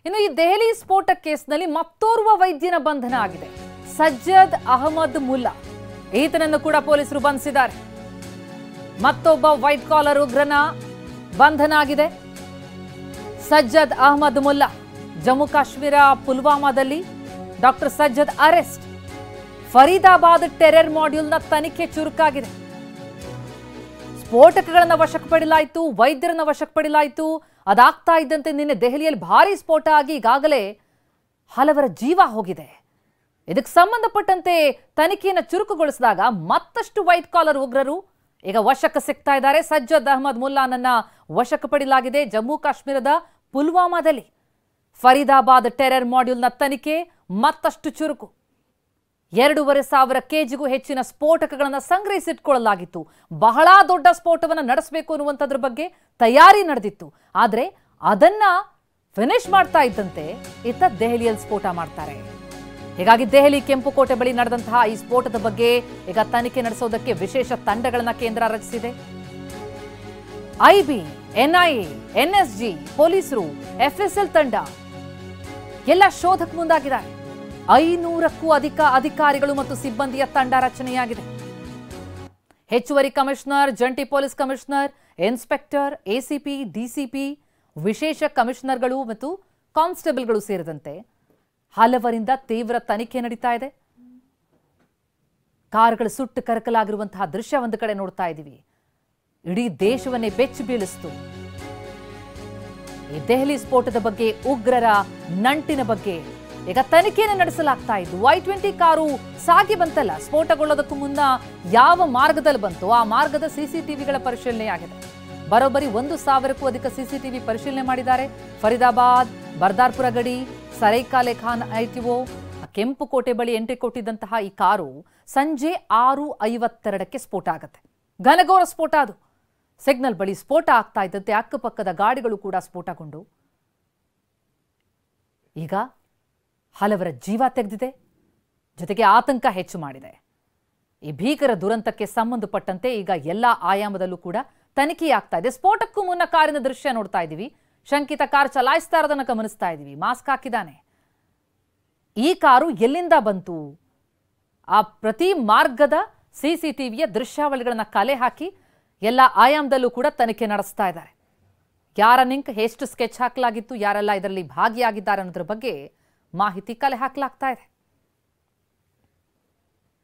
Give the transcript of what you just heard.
ಇನ್ನು ಈ ದೆಹಲಿ ಸ್ಫೋಟ ಕೇಸ್ನಲ್ಲಿ ಮತ್ತೋರ್ವ ವೈದ್ಯನ ಬಂಧನ ಆಗಿದೆ. ಸಜ್ಜದ್ ಅಹಮದ್ ಮುಲ್ಲಾ ಈತನನ್ನು ಕೂಡ ಪೊಲೀಸರು ಬಂಧಿಸಿದ್ದಾರೆ. ಮತ್ತೊಬ್ಬ ವೈಟ್ ಕಾಲರ್ ಉಗ್ರನ ಬಂಧನ ಆಗಿದೆ. ಸಜ್ಜದ್ ಅಹಮದ್ ಮುಲ್ಲಾ ಜಮ್ಮು ಕಾಶ್ಮೀರ ಪುಲ್ವಾಮಾದಲ್ಲಿ doctor Sajjad arrest. Faridabad terror ಮಾಡ್ಯೂಲ್ನ ತನಿಖೆ ಚುರುಕಾಗಿದೆ. ಸ್ಫೋಟಕಗಳನ್ನ ವಶಕ್ಕೆ ಪಡೆಯಲಾಯಿತು, ವೈದ್ಯರನ್ನ ವಶಕ್ಕೆ ಪಡೆಯಲಾಯಿತು. ಅದಾಗ್ತಾ ಇದ್ದಂತೆ ನಿನ್ನೆ ದೆಹಲಿಯಲ್ಲಿ ಭಾರೀ ಸ್ಫೋಟ ಆಗಿ ಈಗಾಗಲೇ ಹಲವರ ಜೀವ ಹೋಗಿದೆ. ಇದಕ್ಕೆ ಸಂಬಂಧಪಟ್ಟಂತೆ ತನಿಖೆಯನ್ನು ಚುರುಕುಗೊಳಿಸಿದಾಗ ಮತ್ತಷ್ಟು ವೈಟ್ ಕಾಲರ್ ಉಗ್ರರು ಈಗ ವಶಕ್ಕೆ ಸಿಗ್ತಾ ಇದ್ದಾರೆ. ಸಜ್ಜದ್ ಅಹಮದ್ ಮುಲ್ಲಾನನ್ನ ವಶಕ್ಕೆ ಪಡೆಯಲಾಗಿದೆ. ಜಮ್ಮು ಕಾಶ್ಮೀರದ ಪುಲ್ವಾಮಾದಲ್ಲಿ ಫರೀದಾಬಾದ್ ಟೆರರ್ ಮಾಡ್ಯೂಲ್ನ ತನಿಖೆ ಮತ್ತಷ್ಟು ಚುರುಕು. 2,500 ಕೆಜಿಗೂ ಹೆಚ್ಚಿನ ಸ್ಫೋಟಕಗಳನ್ನು ಸಂಗ್ರಹಿಸಿಟ್ಕೊಳ್ಳಲಾಗಿತ್ತು. ಬಹಳ ದೊಡ್ಡ ಸ್ಫೋಟವನ್ನು ನಡೆಸಬೇಕು ಅನ್ನುವಂಥದ್ರ ಬಗ್ಗೆ ತಯಾರಿ ನಡೆದಿತ್ತು. ಆದರೆ ಅದನ್ನ ಫಿನಿಶ್ ಮಾಡ್ತಾ ಇದ್ದಂತೆ ಇತ್ತ ದೆಹಲಿಯಲ್ಲಿ ಸ್ಫೋಟ ಮಾಡ್ತಾರೆ. ಹೀಗಾಗಿ ದೆಹಲಿ ಕೆಂಪುಕೋಟೆ ಬಳಿ ನಡೆದಂತಹ ಈ ಸ್ಫೋಟದ ಬಗ್ಗೆ ಈಗ ತನಿಖೆ ನಡೆಸೋದಕ್ಕೆ ವಿಶೇಷ ತಂಡಗಳನ್ನ ಕೇಂದ್ರ ರಚಿಸಿದೆ. ಐಬಿ, ಎನ್ಐಎ, ಎನ್ಎಸ್ಜಿ, ಪೊಲೀಸರು, ಎಫ್ಎಸ್ಎಲ್ ತಂಡ ಎಲ್ಲ ಶೋಧಕ್ಕೆ ಮುಂದಾಗಿದ್ದಾರೆ. 500ಕ್ಕೂ ಅಧಿಕ ಅಧಿಕಾರಿಗಳು ಮತ್ತು ಸಿಬ್ಬಂದಿಯ ತಂಡ ರಚನೆಯಾಗಿದೆ. ಹೆಚ್ಚುವರಿ ಕಮಿಷನರ್, ಜಂಟಿ police commissioner, inspector, ACP, DCP, ವಿಶೇಷ ಕಮಿಷನರ್ಗಳು ಮತ್ತು ಕಾನ್ಸ್ಟೇಬಲ್ಗಳು ಸೇರಿದಂತೆ ಹಲವರಿಂದ ತೀವ್ರ ತನಿಖೆ ನಡೀತಾ ಇದೆ. ಕಾರುಗಳು ಸುಟ್ಟು ಕರಕಲಾಗಿರುವಂತಹ ದೃಶ್ಯ ಒಂದು ಕಡೆ ನೋಡ್ತಾ ಇದ್ದೀವಿ. ಇಡೀ ದೇಶವನ್ನೇ ಬೆಚ್ಚಿ ಬೀಳಿಸ್ತು. ಈ ದೆಹಲಿ ಸ್ಫೋಟದ ಬಗ್ಗೆ, ಉಗ್ರರ ನಂಟಿನ ಬಗ್ಗೆ ಈಗ ತನಿಖೆಯನ್ನು ನಡೆಸಲಾಗ್ತಾ ಇದ್ದು. Y20 ಕಾರು ಸಾಗಿ ಬಂತಲ್ಲ, ಸ್ಫೋಟಗೊಳ್ಳೋದಕ್ಕೂ ಮುನ್ನ ಯಾವ ಮಾರ್ಗದಲ್ಲಿ ಬಂತು ಆ ಮಾರ್ಗದ ಸಿಸಿಟಿವಿಗಳ ಪರಿಶೀಲನೆ ಆಗಿದೆ. ಬರೋಬ್ಬರಿ 1,000ಕ್ಕೂ ಅಧಿಕ ಸಿಸಿಟಿವಿ ಪರಿಶೀಲನೆ ಮಾಡಿದ್ದಾರೆ. ಫರೀದಾಬಾದ್, ಬರ್ದಾರ್ಪುರ ಗಡಿ, ಸರೈಕಾಲೆ ಖಾನ್ ಐಟಿಒ, ಕೆಂಪುಕೋಟೆ ಬಳಿ ಎಂಟ್ರಿ ಕೊಟ್ಟಿದ್ದಂತಹ ಈ ಕಾರು ಸಂಜೆ 6:52ಕ್ಕೆ ಸ್ಫೋಟ ಆಗುತ್ತೆ. ಘನಘೋರ ಸ್ಫೋಟ ಅದು. ಸಿಗ್ನಲ್ ಬಳಿ ಸ್ಫೋಟ ಆಗ್ತಾ ಇದ್ದಂತೆ ಅಕ್ಕಪಕ್ಕದ ಗಾಡಿಗಳು ಕೂಡ ಸ್ಫೋಟಗೊಂಡು ಈಗ ಹಲವರ ಜೀವ ತೆಗೆದಿದೆ, ಜೊತೆಗೆ ಆತಂಕ ಹೆಚ್ಚು ಮಾಡಿದೆ. ಈ ಭೀಕರ ದುರಂತಕ್ಕೆ ಸಂಬಂಧಪಟ್ಟಂತೆ ಈಗ ಎಲ್ಲ ಆಯಾಮದಲ್ಲೂ ಕೂಡ ತನಿಖೆಯಾಗ್ತಾ ಇದೆ. ಸ್ಫೋಟಕ್ಕೂ ಮುನ್ನ ಕಾರಿನ ದೃಶ್ಯ ನೋಡ್ತಾ ಇದ್ದೀವಿ. ಶಂಕಿತ ಕಾರ್ ಚಲಾಯಿಸ್ತಾ ಇರೋದನ್ನು ಗಮನಿಸ್ತಾ ಇದ್ದೀವಿ. ಮಾಸ್ಕ್ ಹಾಕಿದ್ದಾನೆ. ಈ ಕಾರು ಎಲ್ಲಿಂದ ಬಂತು? ಆ ಪ್ರತಿ ಮಾರ್ಗದ ಸಿಸಿಟಿವಿಯ ದೃಶ್ಯಾವಳಿಗಳನ್ನ ಕಲೆ ಹಾಕಿ ಎಲ್ಲ ಆಯಾಮದಲ್ಲೂ ಕೂಡ ತನಿಖೆ ನಡೆಸ್ತಾ ಇದ್ದಾರೆ. ಯಾರ ಲಿಂಕ್, ಎಷ್ಟು ಸ್ಕೆಚ್ ಹಾಕಲಾಗಿತ್ತು, ಯಾರೆಲ್ಲ ಇದರಲ್ಲಿ ಭಾಗಿಯಾಗಿದ್ದಾರೆ ಅನ್ನೋದ್ರ ಬಗ್ಗೆ ಮಾಹಿತಿ ಕಲೆ ಹಾಕಲಾಗ್ತಾ ಇದೆ.